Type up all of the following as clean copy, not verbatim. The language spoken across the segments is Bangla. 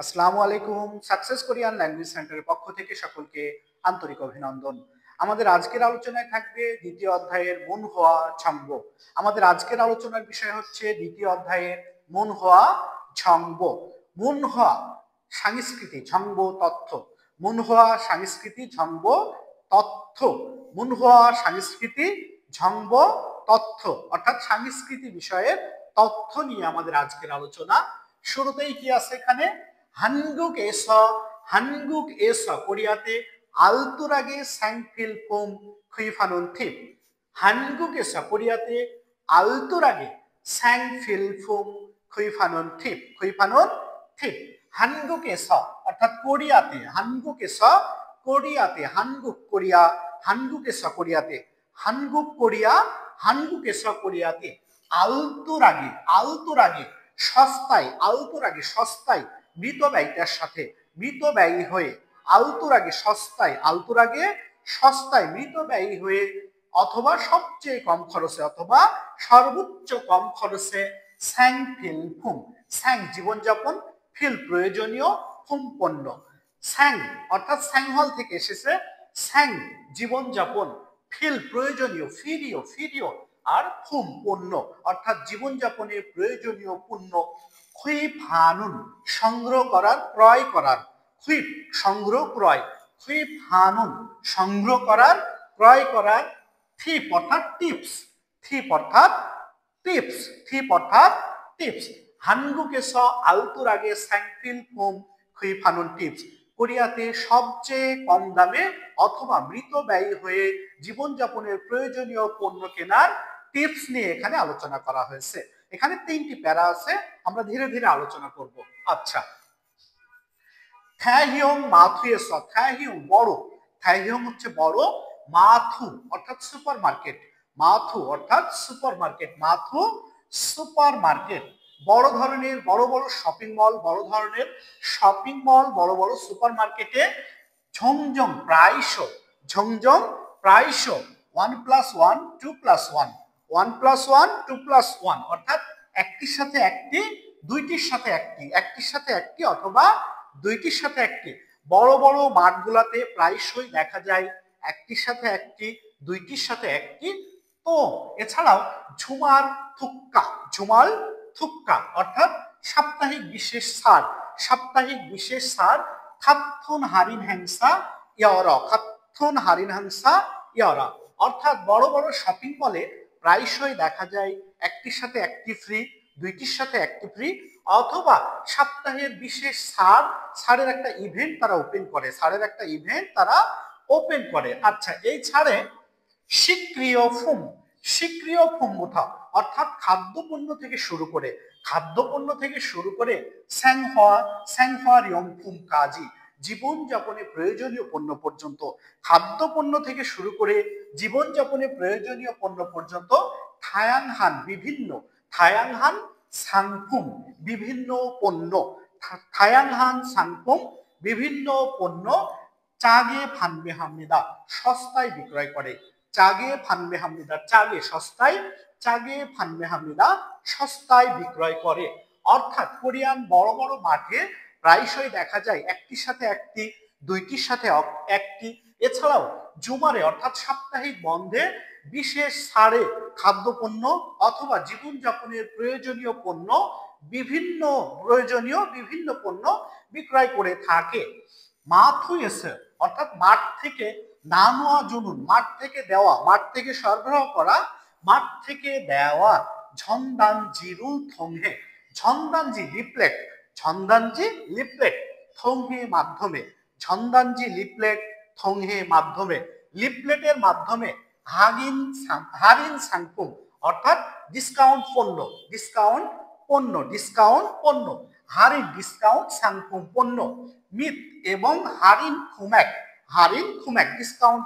আসসালামু আলাইকুম। সাকসেস কোরিয়ান ল্যাঙ্গুয়েজ সেন্টারের পক্ষ থেকে সকলকে আন্তরিক অভিনন্দন। আমাদের আজকের আলোচনায় থাকবে দ্বিতীয় অধ্যায়ের মুনহোয়া ঝংবো। আমাদের আজকের আলোচনার বিষয় হচ্ছে দ্বিতীয় অধ্যায়ের মুনহোয়া ঝংবো। মুনহোয়া সংস্কৃতি, ঝংবো তথ্য। মুনহোয়া সংস্কৃতি, ঝংবো তথ্য। মুনহোয়া সংস্কৃতি, ঝংবো তথ্য, অর্থাৎ সংস্কৃতি বিষয়ের তথ্য নিয়ে আমাদের আজকের আলোচনা। শুরুতেই কি আছে এখানে? 한국에서 কোরিয়াতে 알뜰하게 생필품 구입하는 팁। 한국에서 কোরিয়াতে 알뜰하게 생필품 구입하는 팁। 한국에서 অর্থাৎ কোরিয়াতে, 한국에서 কোরিয়াতে 알뜰하게 সস্তায় মিতব্যয়িতার সাথে, মিতব্যয়ী হয়ে, সস্তায় মিতব্যয়ী হয়ে, অথবা সবচেয়ে কম খরচে অথবা সর্বোচ্চ কম খরচে 생필품, জীবনযাপন, ফিল প্রয়োজনীয়, ফুম পণ্য। অর্থাৎ স্যাংহল থেকে এসেছে, জীবনযাপন, ফিল প্রয়োজনীয়, ফিরিও, আর ফুম পণ্য অর্থাৎ জীবনযাপনের প্রয়োজনীয় পণ্য। খুইফানুন সংগ্রহ করার, ক্রয় করার, খুইফানুন সংগ্রহ করার, ক্রয় করার। থিপ অর্থাৎ টিপস। 한국에서 알뜰하게 생필품 구입하는 টিপস। কোরিয়াতে সবচেয়ে কম দামে অথবা মৃতব্যয়ী হয়ে জীবনযাপনের প্রয়োজনীয় পণ্য কেনার টিপস নিয়ে এখানে আলোচনা করা হয়েছে। এখানে 3টি প্যারা আছে, আমরা ধীরে ধীরে আলোচনা করব। আচ্ছা, থাইহিয়ং মাথুয়েস, থাইহিয়ং বড়, থাইহিয়ং হচ্ছে বড়, মাথু অর্থাৎ সুপারমার্কেট, মাথু সুপারমার্কেট। বড় ধরনের বড় বড় শপিং মল, বড় বড় সুপারমার্কেটে ঝংঝং প্রাইস 1+1 2+1, 1+1 2+1 অর্থাৎ একটির সাথে একটি, দুইটির সাথে একটি, একটির সাথে একটি অথবা দুইটির সাথে একটি। বড় বড় মার্টগুলোতে প্রায়শই দেখা যায় একটির সাথে একটি, দুইটির সাথে একটি। তো এছাড়াও ঝুমাল থুক্কা অর্থাৎ সাপ্তাহিক বিশেষ ছাড়, খাত্থুন হারিন হ্যাংসা ইয়ারা অর্থাৎ বড় বড় শপিং মলে প্রায়শই দেখা যায় একটির সাথে একটি ফ্রি, দুইটির সাথে একটি ফ্রি, অথবা সপ্তাহের বিশেষ ছাড়ের একটা ইভেন্ট তারা ওপেন করে। আচ্ছা, এই ছাড়ে স্বীক্রিয় ফুম অর্থাৎ খাদ্যপণ্য থেকে শুরু করে স্যাংহোয়ারিয়ং ফুম কাজি জীবনযাপনে প্রয়োজনীয় পণ্য পর্যন্ত, খাদ্যপণ্য থেকে শুরু করে জীবনযাপনে প্রয়োজনীয় পণ্য পর্যন্ত থায়াংহান সাংফুম বিভিন্ন পণ্য চাগে ফানবেহামনিদা সস্তায় বিক্রয় করে। সস্তায় বিক্রয় করে অর্থাৎ কোরিয়ান বড় বড় মাঠে প্রায়শই দেখা যায় একটির সাথে একটি, দুইটির সাথে একটি। এছাড়াও জুমারে অর্থাৎ সাপ্তাহিক বন্ধে বিশেষ ছাড়ে খাদ্যপণ্য অথবা জীবনযাপনের প্রয়োজনীয় বিভিন্ন পণ্য বিক্রয় করে থাকে। মাথুয়েসে অর্থাৎ মাঠ থেকে, নানোয়া জুনুন মাঠ থেকে দেওয়া, মাঠ থেকে সরবরাহ করা, মাঠ থেকে দেওয়া। ঝন্দানজিরু থংহে, ঝন্দানজি লিফলেট থংহে মাধ্যমে, লিফলেটের মাধ্যমে হারিন সাংপুম অর্থাৎ ডিসকাউন্ট পণ্য, হারিন ডিসকাউন্ট সাংপুম পণ্য। মিত এবং হারিন খুম্যাক ডিসকাউন্ট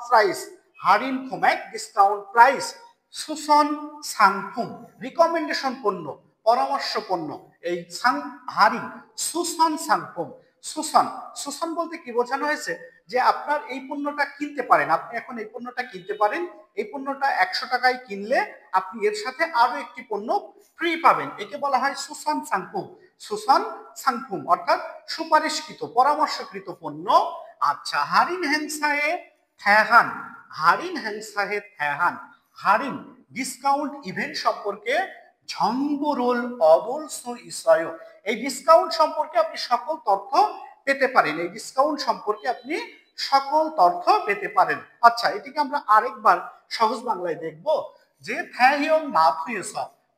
প্রাইস। সুসন সাংফুম রিকমেন্ডেশন পণ্য, পরামর্শ পণ্য। এই হারিন সুসন সাংফুম, সুসন বলতে কি বোঝানো হয়েছে? যে আপনার এই পণ্যটা কিনতে পারেন, আপনি এখন এই পণ্যটা কিনতে পারেন, এই পণ্যটা 100 টাকায় কিনলে আপনি এর সাথে আরো একটি পণ্য ফ্রি পাবেন, একে বলা হয় সুসন সাংফুম। সুসন সাংফুম অর্থাৎ সুপারিশকৃত পরামর্শকৃত পণ্য। আচ্ছা, হারিন হ্যাংসায়ে থ্যাহান, হারিন হ্যাংসায়ে থ্যাহান, হারিন ডিসকাউন্ট ইভেন্ট সম্পর্কে ঝংবরুল অদলসু ইসয়, এই ডিসকাউন্ট সম্পর্কে আপনি সকল তথ্য পেতে পারেন, এই ডিসকাউন্ট সম্পর্কে আপনি সকল তথ্য পেতে পারেন। আচ্ছা, এটিকে আমরা আরেকবার সহজ বাংলায় দেখব যে থ্যাহিয়ং মাথুয়েস,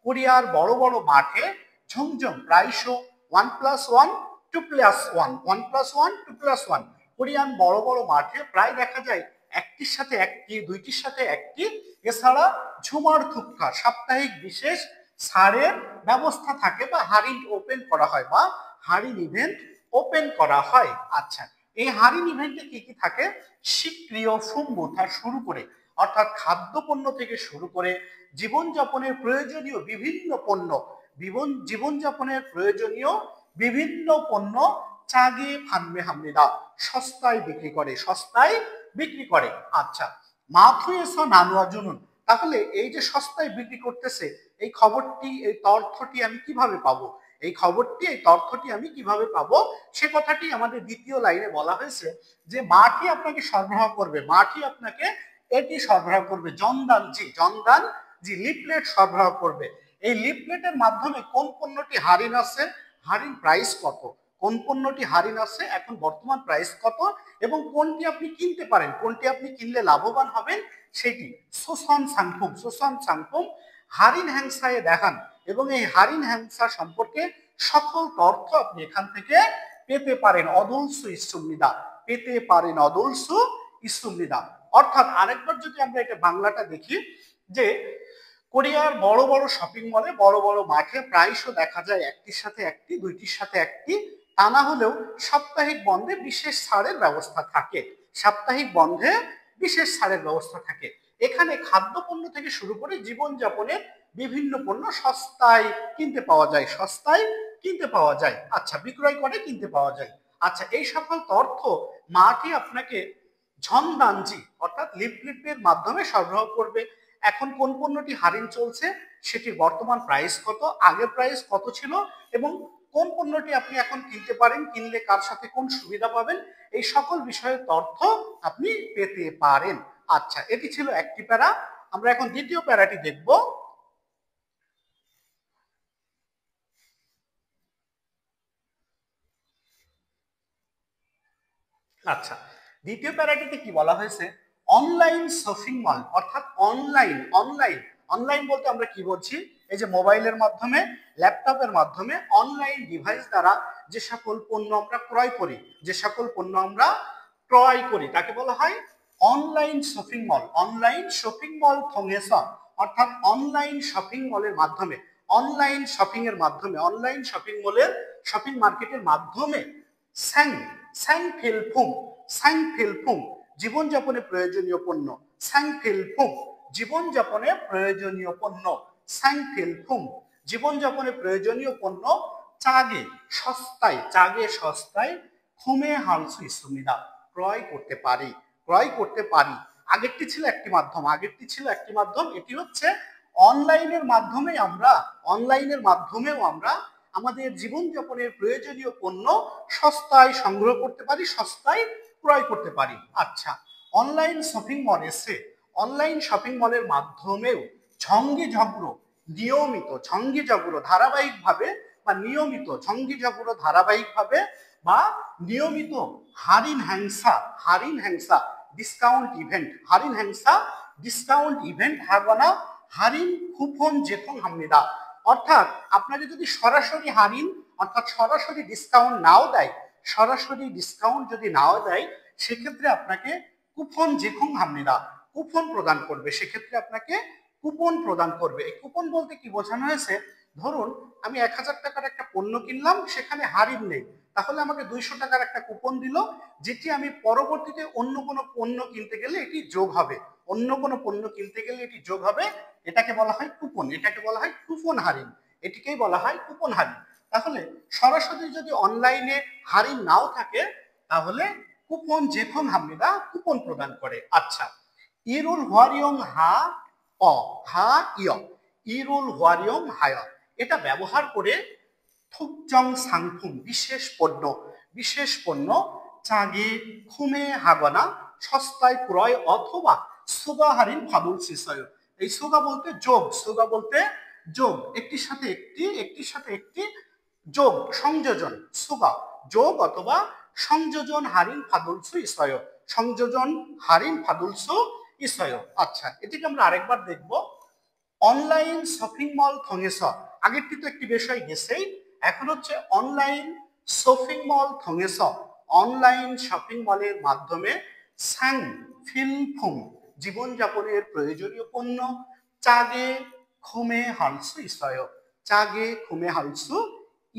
কোরিয়ার বড় বড় মাঠে ঝুমঝুম প্রায়শ 1+1 2+1 1+1 2+1, কোরিয়ান বড় বড় মাঠে প্রায় দেখা যায় একটির সাথে একটি, দুইটির সাথে একটি। এছাড়া ঝুমার থুক্কা সাপ্তাহিক বিশেষ ছাড়ের ব্যবস্থা থাকে বা হারিন ওপেন করা হয় বা হারিন ইভেন্ট ওপেন করা হয়। আচ্ছা, এই হারিন ইভেন্টে কি কি থাকে? স্বীক্রিয় ফুম্বুথা শুরু করে অর্থাৎ খাদ্যপণ্য থেকে শুরু করে জীবনযাপনের প্রয়োজনীয় বিভিন্ন পণ্য, জীবনযাপনের প্রয়োজনীয় বিভিন্ন পণ্য চাগে ফানবে হামনিদা সস্তায় বিক্রি করে, সস্তায় বিক্রি করে। আচ্ছা, মাথুয়েস নানুয়া জুনুন, তাহলে এই যে সস্তায় বিক্রি করতেছে এই খবরটি, এই তথ্যটি আমি কিভাবে পাবো? এই খবরটি, এই তথ্যটি আমি কিভাবে পাবো সে কথাটি আমাদের দ্বিতীয় লাইনে বলা হয়েছে যে মাটি আপনাকে সরবরাহ করবে, মাটি আপনাকে এটি সরবরাহ করবে, জনদান জি লিফলেট সরবরাহ করবে। এই লিফলেটের মাধ্যমে কোন পণ্যটি হারিন আছে, হারিন প্রাইস কত, কোন পণ্যটি হারিন আছে এখন বর্তমান প্রাইস কত, এবং কোনটি আপনি কিনতে পারেন, কোনটি আপনি কিনলে লাভবান হবেন সেটি সুসন সাংফুম হারিন হ্যাংসায়ে দেখান, এবং এই হারিন হ্যাংসা সম্পর্কে সকল তথ্য আপনি এখান থেকে পেতে পারেন। অদলসু ইসুমনিদা, পেতে পারেন অদলসু ইসুমনিদা। অর্থাৎ আরেকবার যদি আমরা এটা বাংলাটা দেখি যে কোরিয়ার বড় বড় শপিং মলে, বড় বড় মাঠে প্রায়শ দেখা যায় একটির সাথে একটি, দুইটির সাথে একটি, তা না হলেও সাপ্তাহিক বন্ধে বিশেষ ছাড়ের ব্যবস্থা থাকে, সাপ্তাহিক বন্ধে বিশেষ ছাড়ের ব্যবস্থা থাকে। এখানে খাদ্যপণ্য থেকে শুরু করে জীবনযাপনের বিভিন্ন পণ্য সস্তায় কিনতে পাওয়া যায়, সস্তায় কিনতে পাওয়া যায়। আচ্ছা, বিক্রয় করে কিনতে পাওয়া যায়। আচ্ছা, এই সকল তথ্য মাটি আপনাকে ঝনদানজি অর্থাৎ লিফলেটের মাধ্যমে সরবরাহ করবে। এখন কোন পণ্যটি হারিন চলছে, সেটির বর্তমান প্রাইস কত, আগের প্রাইস কত ছিল, এবং কোন পণ্যটি আপনি এখন কিনতে পারেন, কিনলে কার সাথে কোন সুবিধা পাবেন, এই সকল বিষয়ের তথ্য আপনি পেতে পারেন। আচ্ছা, এটি ছিল একটি প্যারা। আমরা এখন দ্বিতীয় প্যারাটি দেখব। আচ্ছা, দ্বিতীয় প্যারাটিতে কি বলা হয়েছে? অনলাইন শপিং মল অর্থাৎ অনলাইন বলতে আমরা কি বলছি? এই যে মোবাইলের মাধ্যমে, ল্যাপটপের মাধ্যমে অনলাইন ডিভাইস দ্বারা যে সকল পণ্য আমরা ক্রয় করি, যে সকল পণ্য আমরা ক্রয় করি তাকে বলা হয় online shopping mall. Online shopping mall থংহেসা অর্থাৎ অনলাইন শপিং মলের মাধ্যমে, অনলাইন শপিং এর মাধ্যমে, অনলাইন শপিং মলের, শপিং মার্কেটের মাধ্যমে সাংফিলফুং জীবনযাপনে প্রয়োজনীয় পণ্য, সাংফিলফুং জীবনযাপনে প্রয়োজনীয় পণ্য, সাংফিলফুং জীবনযাপনে প্রয়োজনীয় পণ্য চাগে সস্তায় খুমে হালসু ইসুমিদা ক্রয় করতে পারি, ক্রয় করতে পারি। আগেরটি ছিল একটি মাধ্যম, এটি হচ্ছে অনলাইনের মাধ্যমেও আমরা আমাদের জীবনযাপনের প্রয়োজনীয় পণ্য সস্তায় সংগ্রহ করতে পারি, সস্তায় ক্রয় করতে পারি। আচ্ছা, অনলাইন শপিং মল এসে অনলাইন শপিং মলের মাধ্যমেও ধারাবাহিকভাবে বা নিয়মিত হারিন হ্যাংসা ডিসকাউন্ট ইভেন্ট হারবানা হারিন কুপন যেখন হামনিদা, অর্থাৎ আপনাকে যদি সরাসরি হারিন অর্থাৎ সরাসরি ডিসকাউন্ট যদি নাও দেয় সেক্ষেত্রে আপনাকে কুপন যেখন হামনিদা কুপন প্রদান করবে, সেক্ষেত্রে আপনাকে কুপন প্রদান করবে। এই কুপন বলতে কি বোঝানো হয়েছে? ধরুন আমি 1000 টাকার একটা পণ্য কিনলাম, সেখানে হারিন নেই, তাহলে আমাকে 200 টাকার একটা কুপন দিল, যেটি আমি পরবর্তীতে অন্য কোনো পণ্য কিনতে গেলে এটি যোগ হবে, এটাকে বলা হয় কুপন, এটাকে বলা হয় কুপন হারিন, এটিকেই বলা হয় কুপন হারিন। তাহলে সরাসরি যদি অনলাইনে হারিন নাও থাকে তাহলে কুপন যেখন হামনিদা কুপন প্রদান করে। আচ্ছা, ইরুল হোয়ারিয়ং ইরুল হোয়ারিয়ং হায় এটা ব্যবহার করে থুকজং সাংফুং বিশেষ পণ্য, বিশেষ পণ্য। চাগে খুমে হাগনা সস্তায় ক্রয় অথবা সুগা হারিন ভাদুল শিষয়। এই সুগা বলতে যোগ, সুগা বলতে যোগ, একটির সাথে একটি, একটির সাথে একটি যোগ, সংযোজন, সুগা যোগ অথবা সংযোজন হারিন ফাদুলসু ইসয়, সংযোজন হারিন ফাদুলসু ইসয়। আচ্ছা, এটিকে আমরা আরেকবার দেখব। অনলাইন শপিং মল থঙেস, আগেরটি তো একটি বিষয় গেছেই, এখন হচ্ছে অনলাইন শপিং মল থঙেস, অনলাইন শপিং মলের মাধ্যমে সাং ফিলফুং জীবনযাপনের প্রয়োজনীয় পণ্য চাগে খুমে হালসু ইসয়, চাগে খুমে হালসু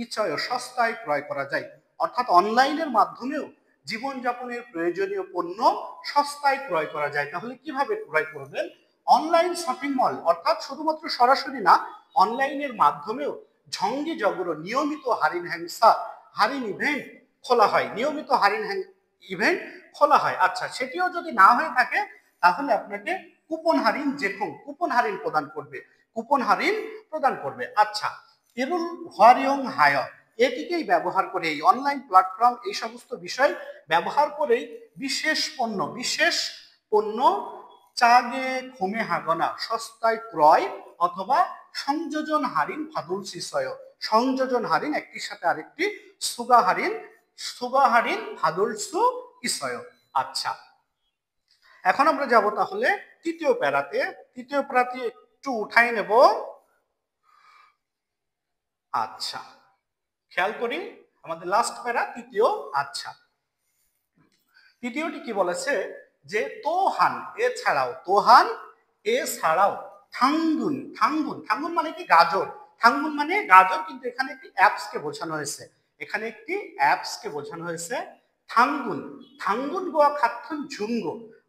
ইচয় সস্তায় ক্রয় করা যায়। অর্থাৎ অনলাইনের মাধ্যমেও জীবনযাপনের প্রয়োজনীয় পণ্য সস্তায় ক্রয় করা যায়। তাহলে কিভাবে ক্রয় করবেন? অনলাইন শপিং মল অর্থাৎ শুধুমাত্র সরাসরি না, অনলাইনের মাধ্যমেও ঝঙ্গি জগর নিয়মিত হারিন হ্যাংসা, হারিন ইভেন্ট খোলা হয়, নিয়মিত হারিন ইভেন্ট খোলা হয়। আচ্ছা, সেটিও যদি না হয়ে থাকে তাহলে আপনাকে কুপন হারিন জেফং, কুপন হারিন প্রদান করবে, কুপন হারিন প্রদান করবে। আচ্ছা, এরুল হোয়ারিয়ং হায়, এটিকেই ব্যবহার করে, এই অনলাইন প্ল্যাটফর্ম এই সমস্ত বিষয় ব্যবহার করেই বিশেষ পণ্য, বিশেষ পণ্য চাগে খুমে হাগনা সস্তায় ক্রয় অথবা সংযোজন হারিন ফাদুল শিষয়, সংযোজন হারিন একটির সাথে আরেকটি সুগা হারিন, সুগা হারিন ফাদুলসু ইসয়। আচ্ছা, এখন আমরা যাব তাহলে তৃতীয় প্যারাতে। তৃতীয় প্যারাতে একটু উঠাই নেব। আচ্ছা, খেয়াল করি আমাদের লাস্ট প্যারা তৃতীয়। আচ্ছা, তৃতীয়টি কি বলেছে যে তোহান এছাড়াও, তোহান এছাড়াও থাঙ্গুন, থাঙ্গুন, থাঙ্গুন মানে কি গাজর, থাঙ্গুন মানে গাজর, কিন্তু এখানে একটি অ্যাপস কে বোঝানো হয়েছে, এখানে একটি অ্যাপস কে বোঝানো হয়েছে। থাঙ্গুন, থাঙ্গুন গোয়া খাচ্ছন ঝুঙ্গ,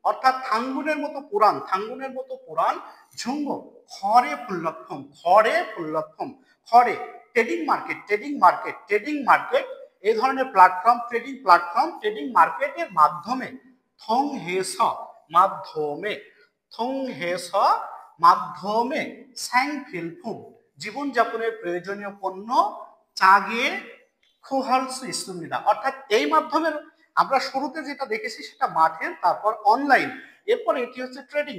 অর্থাৎ থাঙ্গুনের মতো পুরাণ, থাঙ্গুনের মতো পুরাণ ঝুঙ্গ খড়ে ফুল্লক্ষম, খড়ে ফুল্লক্ষম, খড়ে trading market, trading market, trading market এই ধরনের প্ল্যাটফর্ম, ট্রেডিং প্ল্যাটফর্ম, ট্রেডিং মার্কেটের মাধ্যমে থং হেস মাধ্যমে, থং হেস মাধ্যমে স্যাং ফিলফুং জীবনযাপনের প্রয়োজনীয় পণ্য চাগে খুহালসু ইসুমিদা। অর্থাৎ এই মাধ্যমের আমরা শুরুতে যেটা দেখেছি সেটা মাঠের, তারপর অনলাইন, এরপর এটি হচ্ছে ট্রেডিং,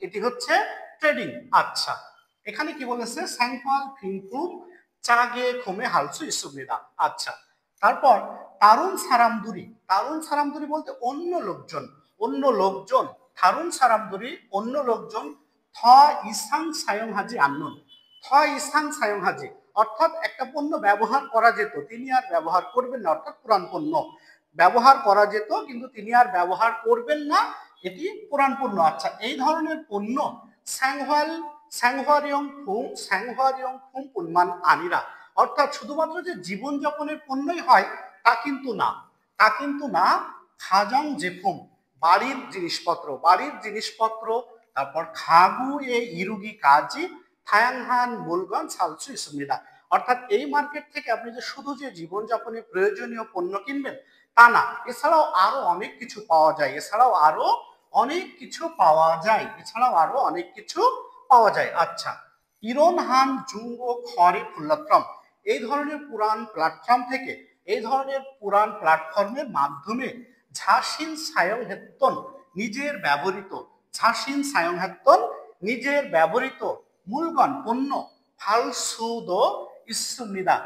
এটি হচ্ছে ট্রেডিং। আচ্ছা, এখানে কি বলেছে? স্যাংফাল ফিলফুং চাগে খুমে হালসু ইসুমিদা। আচ্ছা, তারপর তারুণ সারামদুরি, তারুণ সারামদুরি বলতে অন্য লোকজন, অন্য লোকজন, তারুণ সারামদুরি অন্য লোকজন থ ইসাং সায়ং হাজি আন্নুন, থ ইসাং সায়ং হাজি অর্থাৎ একটা পণ্য ব্যবহার করা যেত তিনি আর ব্যবহার করবেন না, অর্থাৎ পুরান পণ্য ব্যবহার করা যেত কিন্তু তিনি আর ব্যবহার করবেন না, এটি পুরান পণ্য। আচ্ছা, এই ধরনের পণ্য স্যাংহোয়াল স্যাংহোয়ারিয়ং ফুং, স্যাংহোয়ারিয়ং ফুং পুনমান আনিরা, অর্থাৎ শুধুমাত্র যে জীবনযাপনের পণ্যই হয় তা কিন্তু না, তা কিন্তু না। খাজং জেফুম বাড়ির জিনিসপত্র, বাড়ির জিনিসপত্র, তারপর খাগু এ ইরুগি কাজি থায়াংহান মূলগন সালসু ইসুমিদা, অর্থাৎ এই মার্কেট থেকে আপনি যে শুধু যে জীবনযাপনে প্রয়োজনীয় পণ্য কিনবেন তা না, এছাড়াও আরো অনেক কিছু পাওয়া যায়, এছাড়াও আরো অনেক কিছু পাওয়া যায়, এছাড়াও আরো অনেক কিছু পাওয়া যায়। আচ্ছা, ইরন হান জুঙ্গো খড়ে ফুল্লাত্রম এই ধরনের পুরান প্ল্যাটফর্ম থেকে, এই ধরনের পুরান প্ল্যাটফর্মের মাধ্যমে ঝাসিন সায়ং হেত্তন নিজের ব্যবহৃত, ঝাসিন সায়ং হেত্তন নিজের ব্যবহৃত মূলগণ পণ্য ফালসুদ ইসুমিদা,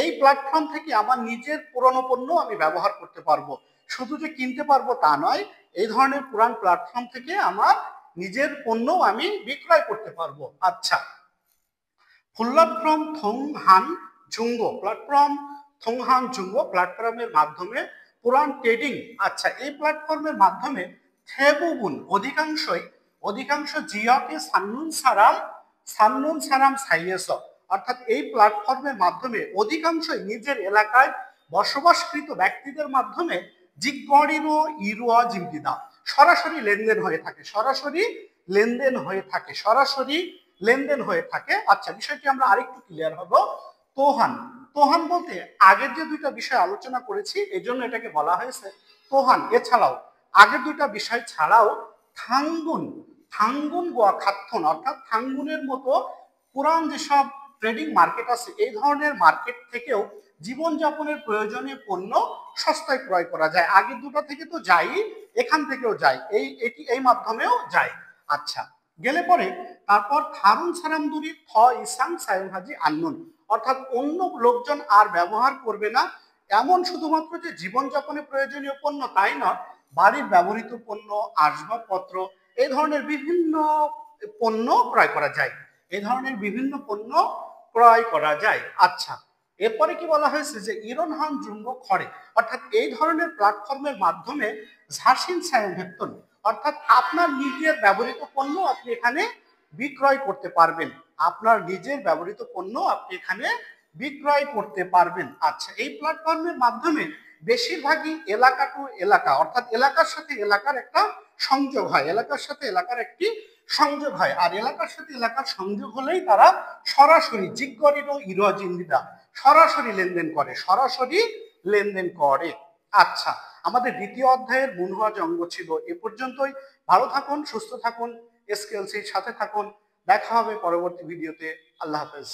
এই প্ল্যাটফর্ম থেকে আমার নিজের পুরনো পণ্য আমি ব্যবহার করতে পারবো, শুধু যে কিনতে পারবো তা নয়, এই ধরনের পুরান প্ল্যাটফর্ম থেকে আমার নিজের পণ্য আমি বিক্রয় করতে পারবো। আচ্ছা, প্ল্যাটফর্ম থংহান জুঙ্গ, প্ল্যাটফর্ম থংহান জুঙ্গ প্ল্যাটফর্মের মাধ্যমে পুরান ট্রেডিং। আচ্ছা, এই প্ল্যাটফর্মের মাধ্যমে থেবুগুন অধিকাংশ জিয়াকে সান্নুন সারাম সাইয়েস, অর্থাৎ এই প্ল্যাটফর্মের মাধ্যমে অধিকাংশই নিজের এলাকায় বসবাসকৃত ব্যক্তিদের মাধ্যমে জিগরিনো ইরুয়া জিমদিদা সরাসরি লেনদেন হয়ে থাকে, সরাসরি লেনদেন হয়ে থাকে, সরাসরি লেনদেন হয়ে থাকে। আচ্ছা, বিষয়টি আমরা আরেকটু ক্লিয়ার হব। তোহান, তোহান বলতে আগের যে দুইটা বিষয় আলোচনা করেছি এজন্য এটাকে বলা হয়েছে তোহান। এছাড়াও আগের দুইটা বিষয় ছাড়াও থাঙ্গুন, থাঙ্গুন গোয়া খাত্থন অর্থাৎ থাঙ্গুনের মতো পুরান যেসব ট্রেডিং মার্কেট আছে, এই ধরনের মার্কেট থেকেও জীবনযাপনের প্রয়োজনীয় পণ্য সস্তায় ক্রয় করা যায়। আগে দুটো থেকে তো যাই, এখান থেকেও যাই, এই মাধ্যমেও যায়। আচ্ছা, গেলে পরে তারপর থারুন সারামদুরি থ ইসাং সায়ংহাজি আন্নুন, অর্থাৎ অন্য লোকজন আর ব্যবহার করবে না। এমন শুধুমাত্র যে জীবনযাপনে প্রয়োজনীয় পণ্য তাই নয়, বাড়ির ব্যবহৃত পণ্য, আসবাবপত্র, এই ধরনের বিভিন্ন পণ্য ক্রয় করা যায়। এই ধরনের বিভিন্ন পণ্য ক্রয় করা যায়। আচ্ছা, এরপরে কি বলা হয়েছে যে ইরনহান জুম্বো খড়ে, অর্থাৎ এই ধরনের প্ল্যাটফর্মের মাধ্যমে ঝাসিন সায়নভেত্তন, অর্থাৎ আপনার নিজের ব্যবহৃত পণ্য আপনি এখানে বিক্রয় করতে পারবেন। আপনার নিজের ব্যবহৃত পণ্য আপনি এখানে বিক্রয় করতে পারবেন। আচ্ছা, এই প্ল্যাটফর্মের মাধ্যমে বেশিরভাগই এলাকা টু এলাকা, অর্থাৎ এলাকার সাথে এলাকার একটা সংযোগ হয়, এলাকার সাথে এলাকার একটি সংযোগ হয়। আর এলাকার সাথে এলাকার সংযোগ হলেই তারা সরাসরি জিগরির ও ইরজিন্দিদা সরাসরি লেনদেন করে, সরাসরি লেনদেন করে। আচ্ছা, আমাদের দ্বিতীয় অধ্যায়ের মুনহাজ অঙ্গ ছিল এ পর্যন্তই। ভালো থাকুন, সুস্থ থাকুন, এসকেএলসির সাথে থাকুন। দেখা হবে পরবর্তী ভিডিওতে। আল্লাহ হাফেজ।